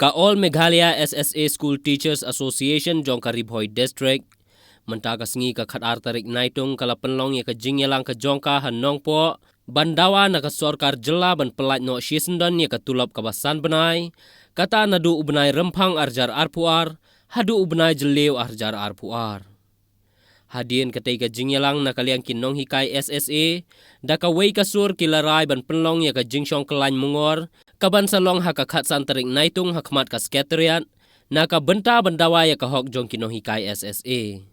Ka All Meghalaya SSA School Teachers Association jong ka Ribhoi District mentaga sengi ka khatar tarik naitung kala penlong ya ka jingyalang ka jongka hanong po bandawa na ka sorkar jela ban pelat no shisendon ya ka tulap ka basan benai kata nadu ubnai rempang arjar arpuar hadu ubnai jelew arjar arpuar hadien ketika jingyalang na kaliang kinong hikai SSA daka wei kasur kilarai ban penlong ya ka jingshong kelany mungor kaban salong haka khatsan tarik naitung hakmat ka sekretariat naka benta bandawa ya ka hok jong kinong hikai SSA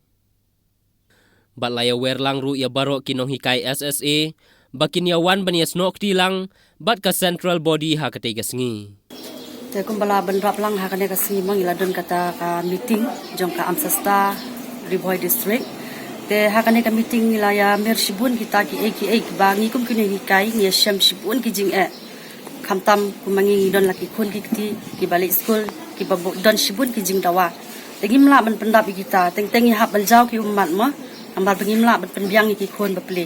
bat laya werlang ru ya barok kinong hikai SSA bakin ya wan ban ya snok tilang bat ka central body ha ketika sengi te kumbala benrap lang ha kane ka sengi mang iladon kata ka meeting jong ka Amsasta Ribhoi District te ha kane ka meeting ilaya mer shibun kita ki bangi kum kine hikai nge sham shibun ki jing kamtam kumangi don laki kun ki balik school ki babu don shibun ki jing dawa tengim la ban pendap kita teng hap baljau ki umat mo ambar bengim la ban penbiang ki kun bapli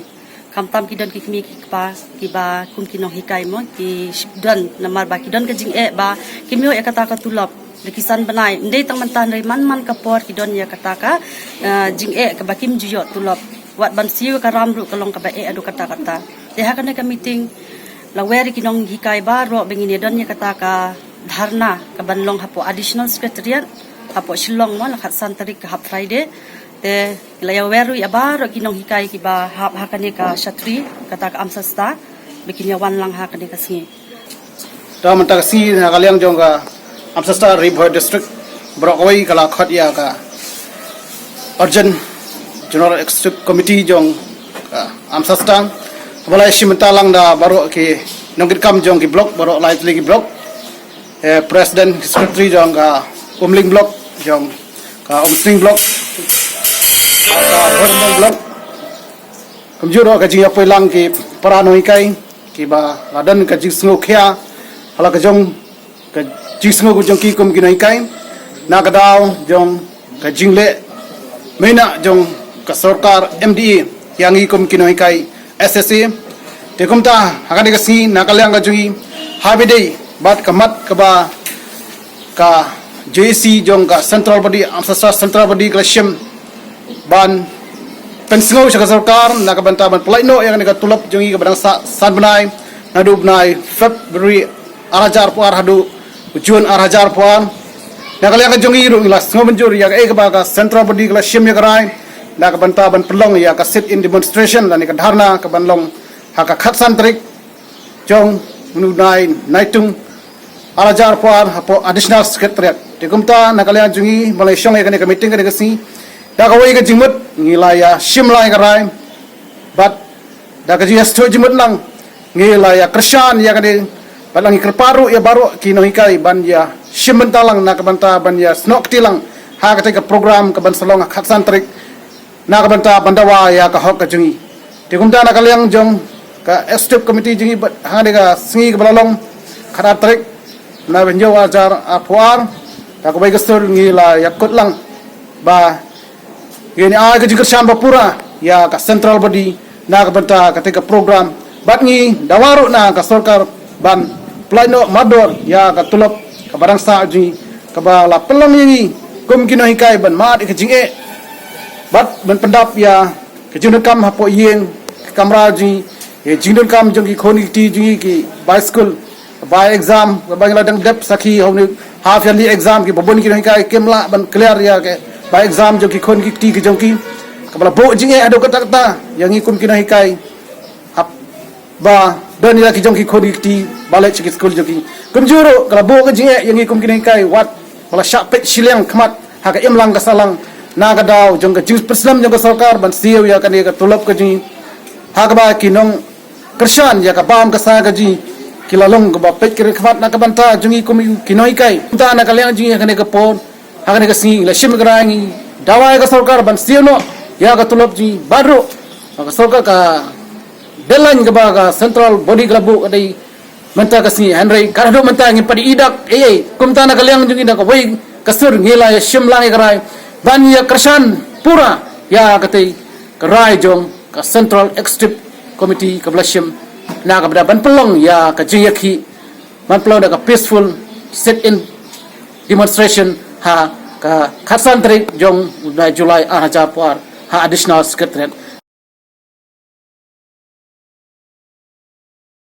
kamtam ki don ki kmi ki ba kum ki no hikai mo ki don namar ba ki don ka jing ba ki mio ya kata ka tulap lekisan benai ndei tang mantan dari man kapor ki don ya kata ka jing ka ba kim jiyot tulap wat ban siu ka ramru ka long ka ba adu kata te ha kana ka meeting laweri kinong hikai baro bengini don ya kata ka dharna ka banlong hapo additional secretariat hapo shillong mo lakhat santarik ka hap Friday te laya weru ya baro kinong hikai ki ba hap hakane ka shatri kata ka Amsasta bikin ya wan lang hakane ka singi ta manta ka singi na kaliang jong ka Amsasta Ribhoi District brokoi kala khat ya ka urgent general executive committee jong Amsasta balai simentalang da baru ki nongkit kam jong ki blok baru lightly ki blok president secretary jong ka umling blok jong ka umsling blok ka hormon blok kamjuro ka jing apoi lang ki paranoi kai ki ba ladan ka jing sngo khia hala ka jong ka jing sngo ku jong ki kum ki nai kai na ka daw jong ka jing le mena jong ka sarkar MDA yang i kum ki nai kai SSA te kumta hakani ka si nakalyang ka jungi habidei bat kamat ka ba ka JC jong ka central body Amsasta central body klashim ban pensngo sa sarkar nakabanta ban palaino yang ka tulap jungi ka badang san benai nadu benai February arajar puar hadu June arajar puar nakalyang ka jungi ru ilas ngo benjur ya ka ba ka central body klashim ya karai nakabanta ban pelong ya ka sit in demonstration dan ka dharna ka banlong haka khatsan trik jong nunai naitung arajar puar hapo additional secretariat tikumta nakalya jungi malaysia ya ka meeting ka si da ka wei ka jingmut ngilaya shimla ka rai but da ka jias to jingmut lang ngilaya krishan ya ka de balang kerparu ya baru kinohikai ban ya shimentalang nakabanta ban ya snok tilang haka ka program ka ban salong khatsan trik nakabanta bandawa ya ka hok ka jungi tikumta nakalyang jong ka executive committee jungi hangade ka singi ka balalong khara trik na benjo ajar apuar ka bai gastur ngila yakut lang ba gini ka jingkershan bapura ya ka central body nakabanta ketika program batngi dawaru na ka sarkar ban plano mador ya ka tulap ka barang sa jungi ka bala pelong yi kum kino hikai ban mat ka jinge bat ben pendap ya kejunut kam hapo yeng kamra ji ye jinut kam jong ki khoni ti ji ki by school by exam bangla dang dep sakhi hone half yearly exam ki bobon ki nai kai kemla ban clear ya ke by exam jong ki khoni ti ki jong ki kabala bo jinge ado kata yang ikum ki nai kai hap ba dan ila ki jong ki khoni ti balai chi school jong ki kumjuro kala bo ka jinge yang ikum ki nai kai wat bala shapet shileng khmat ha ka emlang ka salang naga daw jong ka jus perslam jong ka sarkar ban siu ya kan ka tulap ka ji hagba kinong krishan ya ka bam ka sa ka ji kilalong ka ba pet ki khwat na ka banta jungi kum kinoi kai ta na ka leng ji kan ka pon ha kan ka si la shim grangi dawa ka sarkar ban siu no ya ka tulap ji baru ka sarkar ka delan ka ba ka central body club dai manta ka si henry karado manta ngi padi idak kum ta na ka leng jungi da ka wei kasur ngila ya shim lang ka rai ban ya kersan pura ya katai kerai jong ka central executive committee ka blashim na ka ban pelong ya ka jiyaki man pelong da ka peaceful sit in demonstration ha ka khatsan tarik jong Julai 2004 ha additional secretariat